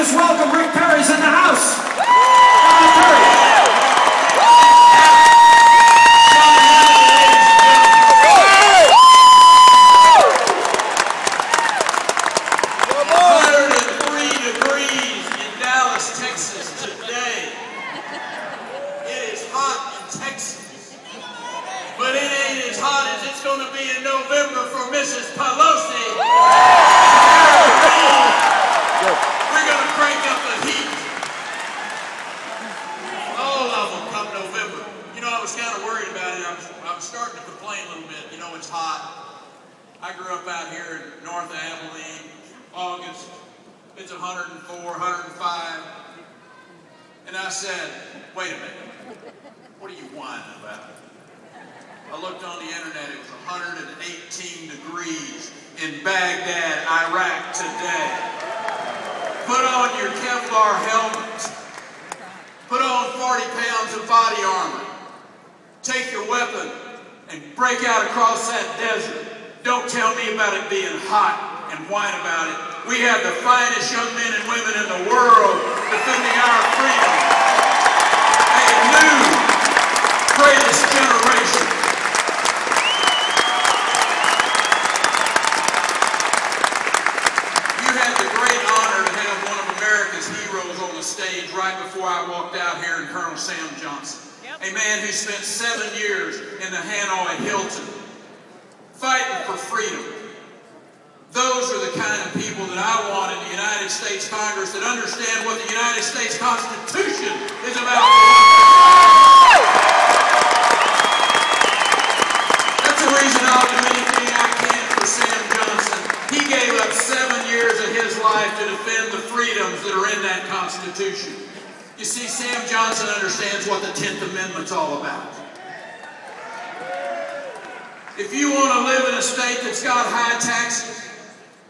Just welcome Rick Perry's in the house. But it ain't as hot as it's going to be in November for Mrs. Pelosi. We're going to crank up the heat. All of them come November. You know, I was kind of worried about it. I was starting to complain a little bit. You know, it's hot. I grew up out here in north of Abilene. August, it's 104, 105. And I said, wait a minute. What are you whining about? I looked on the internet, it was 118 degrees in Baghdad, Iraq today. Put on your Kevlar helmets. Put on 40 pounds of body armor. Take your weapon and break out across that desert. Don't tell me about it being hot and whine about it. We have the finest young men and women in the world defending our freedom. A new, greatest generation. Stage right before I walked out here in Colonel Sam Johnson. Yep. A man who spent 7 years in the Hanoi Hilton fighting for freedom. Those are the kind of people that I want in the United States Congress that understand what the United States Constitution is about. That's the reason I'll do anything I can for Sam Johnson. He gave up 7 years of his life to defend the freedoms that are in that Constitution. You see, Sam Johnson understands what the 10th Amendment's all about. If you want to live in a state that's got high taxes,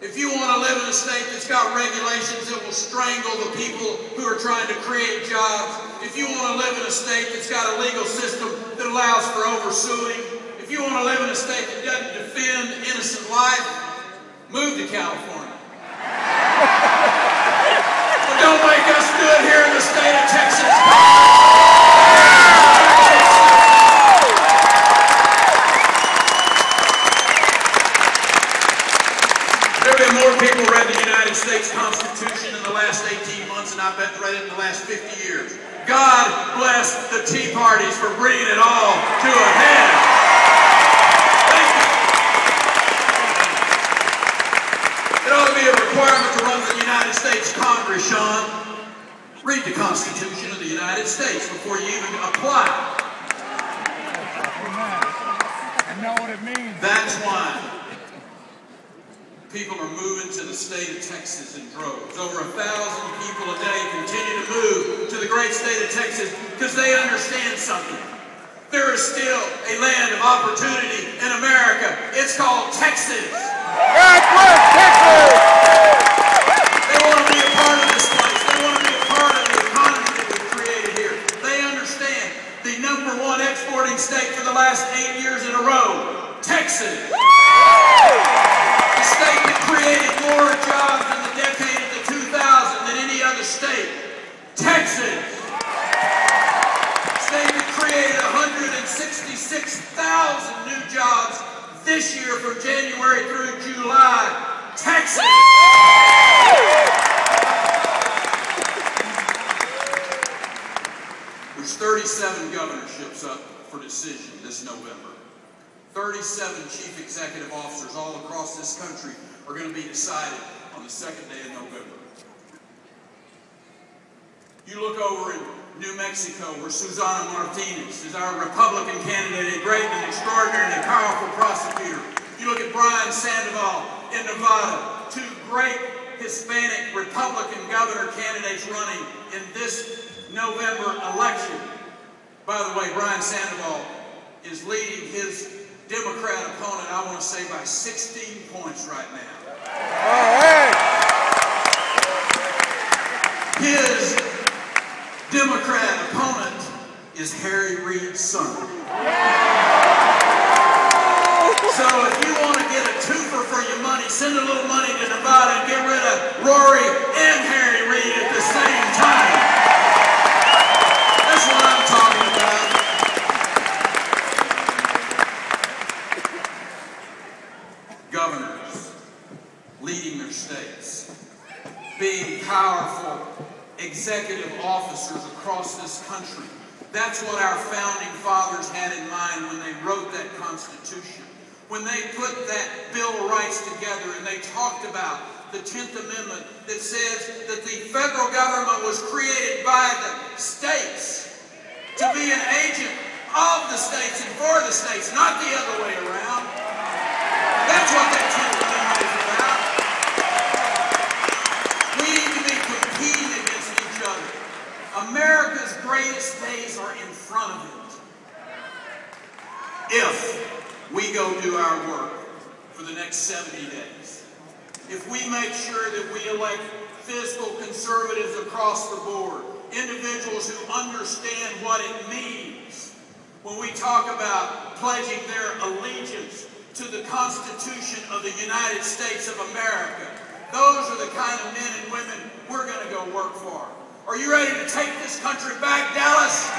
if you want to live in a state that's got regulations that will strangle the people who are trying to create jobs, if you want to live in a state that's got a legal system that allows for oversuing, if you want to live in a state that doesn't defend innocent life, move to California. But don't make us do it here in the state of Texas. There have been more people read the United States Constitution in the last 18 months than I bet read it in the last 50 years. God bless the Tea Parties for bringing it all to a head. A requirement to run for the United States Congress, Sean. Read the Constitution of the United States before you even apply. I know what it means. That's why people are moving to the state of Texas in droves. Over 1,000 people a day continue to move to the great state of Texas because they understand something. There is still a land of opportunity in America. It's called Texas. Texas! They want to be a part of this place. They want to be a part of the economy that we've created here. They understand the #1 exporting state for the last 8 years in a row, Texas. The state that created more jobs in the decade of the 2000s than any other state, Texas. The state that created 166,000 new jobs this year from January through July, Texas. There's 37 governorships up for decision this November. 37 chief executive officers all across this country are going to be decided on the 2nd day of November. You look over in New Mexico, where Susana Martinez is our Republican candidate, a great and extraordinary and powerful prosecutor. You look at Brian Sandoval in Nevada, 2 great Hispanic Republican governor candidates running in this November election. By the way, Brian Sandoval is leading his Democrat opponent, I want to say, by 16 points right now. All right. His Democrat opponent is Harry Reid's son. So if you want to get a twofer for your money, send a little money to Nevada and get rid of Rory and Harry Reid. powerful executive officers across this country. That's what our founding fathers had in mind when they wrote that Constitution. When they put that Bill of Rights together and they talked about the 10th Amendment that says that the federal government was created by the states to be an agent of the states and for the states, not the other way around. That's what that 10th Amendment is about. We need to be competing against each other. America's greatest days are in front of it. If we go do our work for the next 70 days, if we make sure that we elect fiscal conservatives across the board, individuals who understand what it means when we talk about pledging their allegiance to the Constitution of the United States of America, those are the kind of men and women we're going to go work for. Are you ready to take this country back, Dallas?